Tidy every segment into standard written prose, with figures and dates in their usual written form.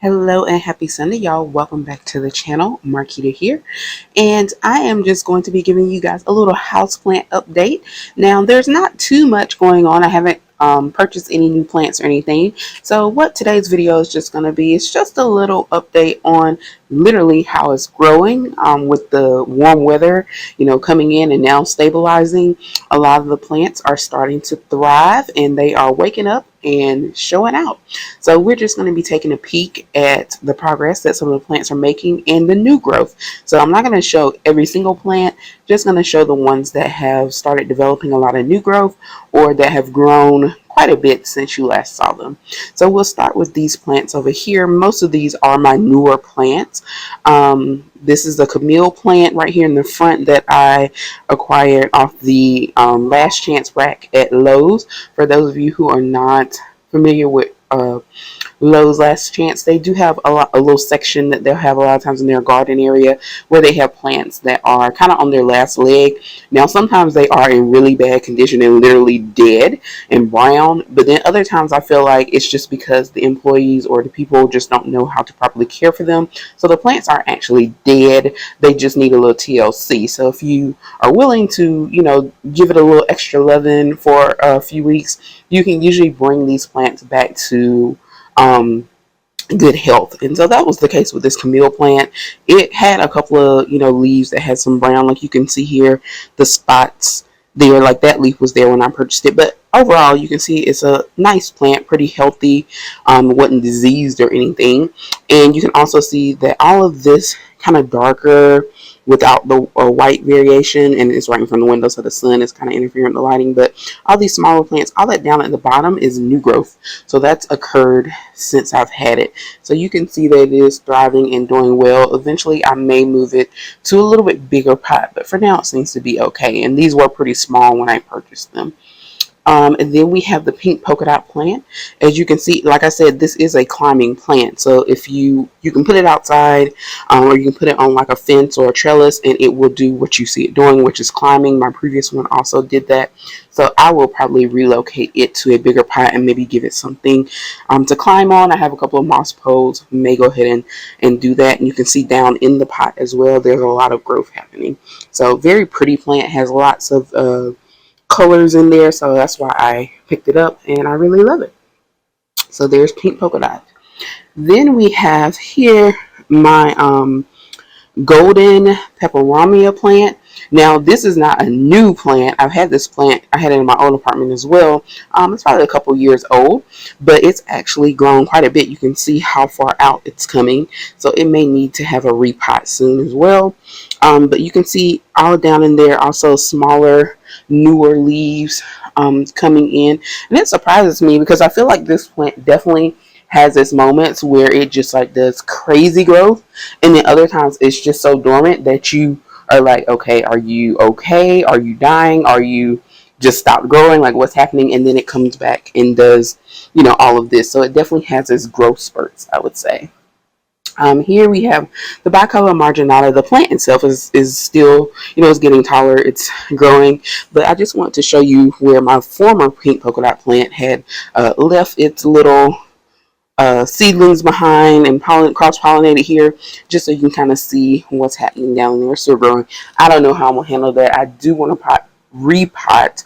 Hello and happy Sunday, y'all. Welcome back to the channel. Marquita here. And I am just going to be giving you guys a little houseplant update. Now, there's not too much going on. I haven't purchased any new plants or anything. So what today's video is just going to be, it's just a little update on literally how it's growing with the warm weather, coming in and now stabilizing. A lot of the plants are starting to thrive and they are waking up and showing out. So we're just going to be taking a peek at the progress that some of the plants are making and the new growth. So I'm not going to show every single plant, just going to show the ones that have started developing a lot of new growth or that have grown quite a bit since you last saw them. So we'll start with these plants over here. Most of these are my newer plants. This is the Camille plant right here in the front that I acquired off the Last Chance rack at Lowe's. For those of you who are not familiar with Lowe's Last Chance, they do have a little section that they'll have a lot of times in their garden area where they have plants that are kind of on their last leg. Now, sometimes they are in really bad condition and literally dead and brown, but then other times I feel like it's just because the employees or the people just don't know how to properly care for them. So the plants aren't actually dead. They just need a little TLC. So if you are willing to, give it a little extra loving for a few weeks, you can usually bring these plants back to good health. And so that was the case with this Camille plant. It had a couple of leaves that had some brown, like you can see here, the spots there, like that leaf was there when I purchased it. But overall, you can see it's a nice plant, pretty healthy, wasn't diseased or anything. And you can also see that all of this kind of darker without the white variation, and it's right in front of the window, so the sun is kind of interfering with the lighting. But all these smaller plants, all that down at the bottom is new growth. So that's occurred since I've had it. So you can see that it is thriving and doing well. Eventually, I may move it to a little bit bigger pot, but for now, it seems to be okay. And these were pretty small when I purchased them. And then we have the pink polka dot plant. As you can see, like I said, this is a climbing plant. So if you can put it outside, or you can put it on like a fence or a trellis, and it will do what you see it doing, which is climbing. My previous one also did that. So I will probably relocate it to a bigger pot and maybe give it something to climb on. I have a couple of moss poles. May go ahead and do that. And you can see down in the pot as well, there's a lot of growth happening. So very pretty plant, has lots of colors in there, so that's why I picked it up and I really love it. So there's pink polka dot. Then we have here my golden peperomia plant. Now this is not a new plant. I've had this plant, I had it in my old apartment as well. It's probably a couple years old, but it's actually grown quite a bit. You can see how far out it's coming, so it may need to have a repot soon as well. But you can see all down in there also smaller, newer leaves coming in, and it surprises me because I feel like this plant definitely has its moments where it just like does crazy growth, and then other times it's just so dormant that you are like, okay, are you okay? Are you dying? Are you just stopped growing? Like, what's happening? And then it comes back and does, all of this. So it definitely has its growth spurts, I would say. Here we have the bicolor marginata. The plant itself is still, it's getting taller, it's growing, but I just want to show you where my former pink polka dot plant had left its little seedlings behind and cross-pollinated here, just so you can kind of see what's happening down there. Still growing. I don't know how I'm going to handle that. I do want to repot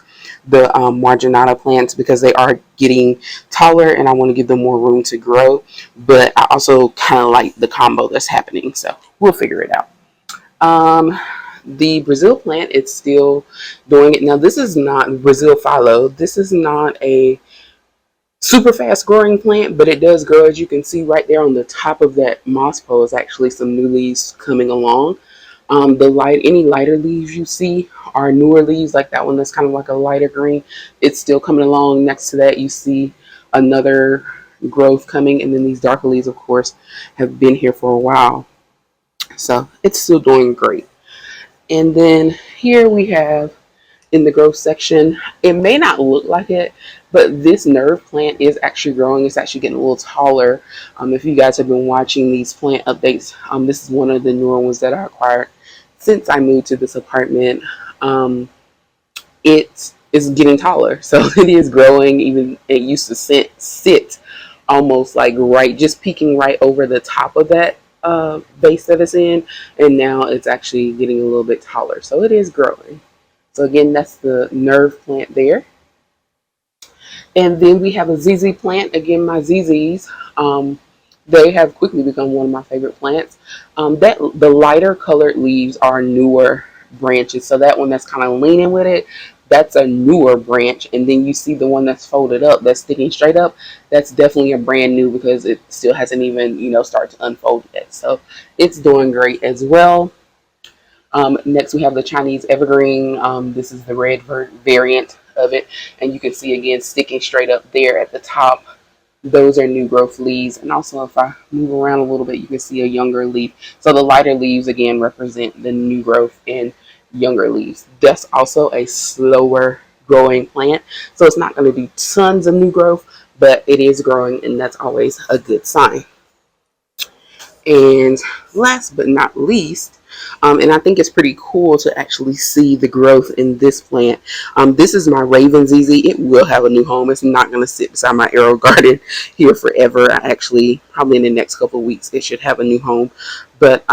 the marginata plants because they are getting taller and I want to give them more room to grow, but I also kind of like the combo that's happening, so we'll figure it out. The Brazil plant, it's still doing it. Now this is not Brazil phyllo. This is not a super fast growing plant, but it does grow. As you can see right there on the top of that moss pole is actually some new leaves coming along. Any lighter leaves you see are newer leaves, like that one that's kind of like a lighter green. It's still coming along. Next to that you see another growth coming, and then these darker leaves, of course, have been here for a while. So it's still doing great. And then here we have in the growth section, it may not look like it, but this nerve plant is actually growing. It's actually getting a little taller. If you guys have been watching these plant updates, this is one of the newer ones that I acquired since I moved to this apartment. It is getting taller, so it is growing. Even it used to sit almost like right, just peeking right over the top of that vase that it's in, and now it's actually getting a little bit taller. So it is growing. So again, that's the nerve plant there. And then we have a ZZ plant. Again, my ZZs, they have quickly become one of my favorite plants. That the lighter colored leaves are newer branches. So that one that's kind of leaning with it, that's a newer branch. And then you see the one that's folded up, that's sticking straight up. That's definitely a brand new because it still hasn't even, started to unfold yet. So it's doing great as well. Next, we have the Chinese evergreen. This is the red variant of it. And you can see again sticking straight up there at the top. Those are new growth leaves. And also if I move around a little bit, you can see a younger leaf. So the lighter leaves again represent the new growth and younger leaves. That's also a slower growing plant. So it's not going to be tons of new growth, but it is growing, and that's always a good sign. And last but not least, and I think it's pretty cool to actually see the growth in this plant. This is my Raven ZZ. It will have a new home. It's not going to sit beside my arrow garden here forever. I actually, probably in the next couple of weeks, it should have a new home. But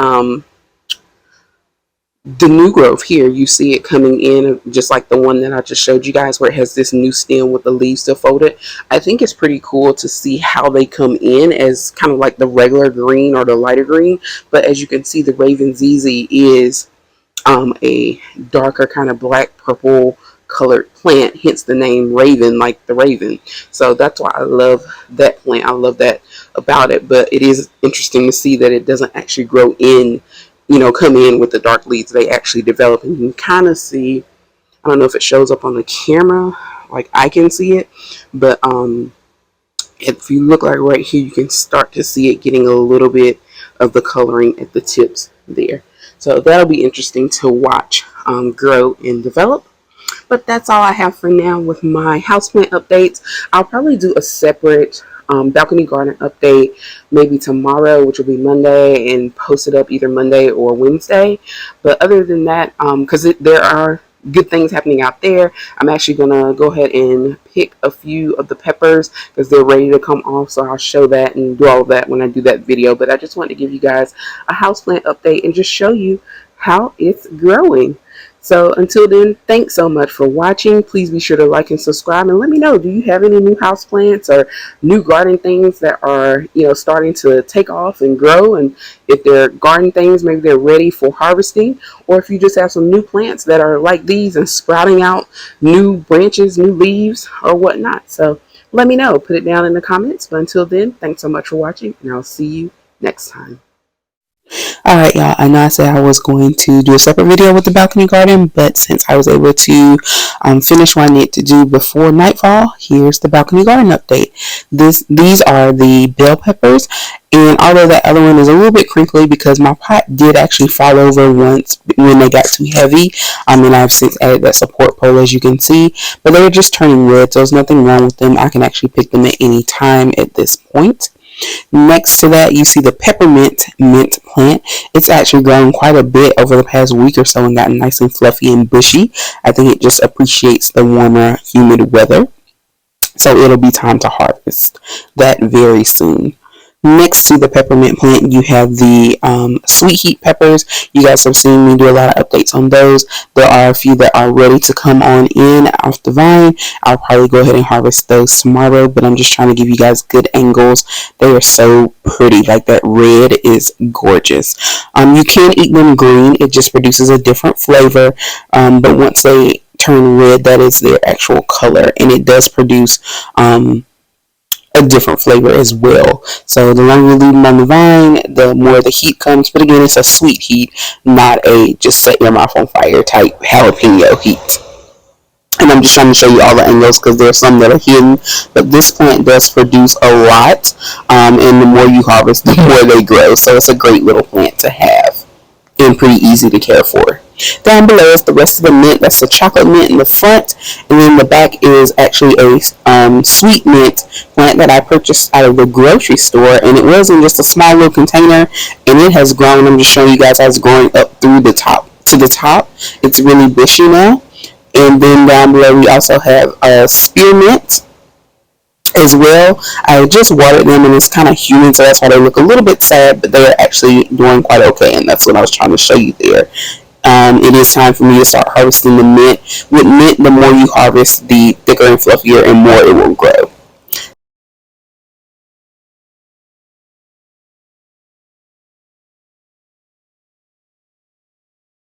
the new growth here, you see it coming in just like the one that I just showed you guys, where it has this new stem with the leaves still folded. I think it's pretty cool to see how they come in as kind of like the regular green or the lighter green. But as you can see, the Raven ZZ is a darker kind of black purple colored plant, hence the name Raven, like the raven. So that's why I love that plant. I love that about it. But it is interesting to see that it doesn't actually grow in, come in with the dark leaves. They actually develop, and you can kind of see, I don't know if it shows up on the camera like I can see it, but if you look like right here, you can start to see it getting a little bit of the coloring at the tips there. So that'll be interesting to watch grow and develop. But that's all I have for now with my houseplant updates. I'll probably do a separate balcony garden update maybe tomorrow, which will be Monday, and post it up either Monday or Wednesday. But other than that, because there are good things happening out there, I'm actually gonna go ahead and pick a few of the peppers because they're ready to come off. So I'll show that and do all of that when I do that video. But I just wanted to give you guys a houseplant update and just show you how it's growing. So until then, thanks so much for watching. Please be sure to like and subscribe, and let me know, do you have any new houseplants or new garden things that are, starting to take off and grow? And if they're garden things, maybe they're ready for harvesting, or if you just have some new plants that are like these and sprouting out new branches, new leaves, or whatnot. So let me know. Put it down in the comments. But until then, thanks so much for watching, and I'll see you next time. Alright, y'all, I know I said I was going to do a separate video with the balcony garden, but since I was able to finish what I need to do before nightfall, here's the balcony garden update. These are the bell peppers, and although that other one is a little bit crinkly because my pot did actually fall over once when they got too heavy, and I've since added that support pole, as you can see, but they were just turning red, so there's nothing wrong with them. I can actually pick them at any time at this point. Next to that, you see the peppermint mint plant. It's actually grown quite a bit over the past week or so and gotten nice and fluffy and bushy. I think it just appreciates the warmer, humid weather. So it'll be time to harvest that very soon. Next to the peppermint plant, you have the sweet heat peppers. You guys have seen me do a lot of updates on those. There are a few that are ready to come on in off the vine. I'll probably go ahead and harvest those tomorrow, but I'm just trying to give you guys good angles. They are so pretty. Like, that red is gorgeous. You can eat them green. It just produces a different flavor, but once they turn red, that is their actual color, and it does produce a different flavor as well. So the longer you leave them on the vine, the more the heat comes. But again, it's a sweet heat, not a just set your mouth on fire type jalapeno heat. And I'm just trying to show you all the angles because there are some that are hidden. But this plant does produce a lot, and the more you harvest, the more they grow. So it's a great little plant to have and pretty easy to care for. Down below is the rest of the mint. That's the chocolate mint in the front, and then the back is actually a sweet mint plant that I purchased out of the grocery store, and it was in just a small little container, and it has grown. I'm just showing you guys how it's growing up through the top to the top. It's really bushy now. And then down below we also have spearmint, as well. I just watered them and it's kind of humid, so that's why they look a little bit sad, but they're actually doing quite okay, and that's what I was trying to show you there. It is time for me to start harvesting the mint. With mint, the more you harvest, the thicker and fluffier and more it will grow.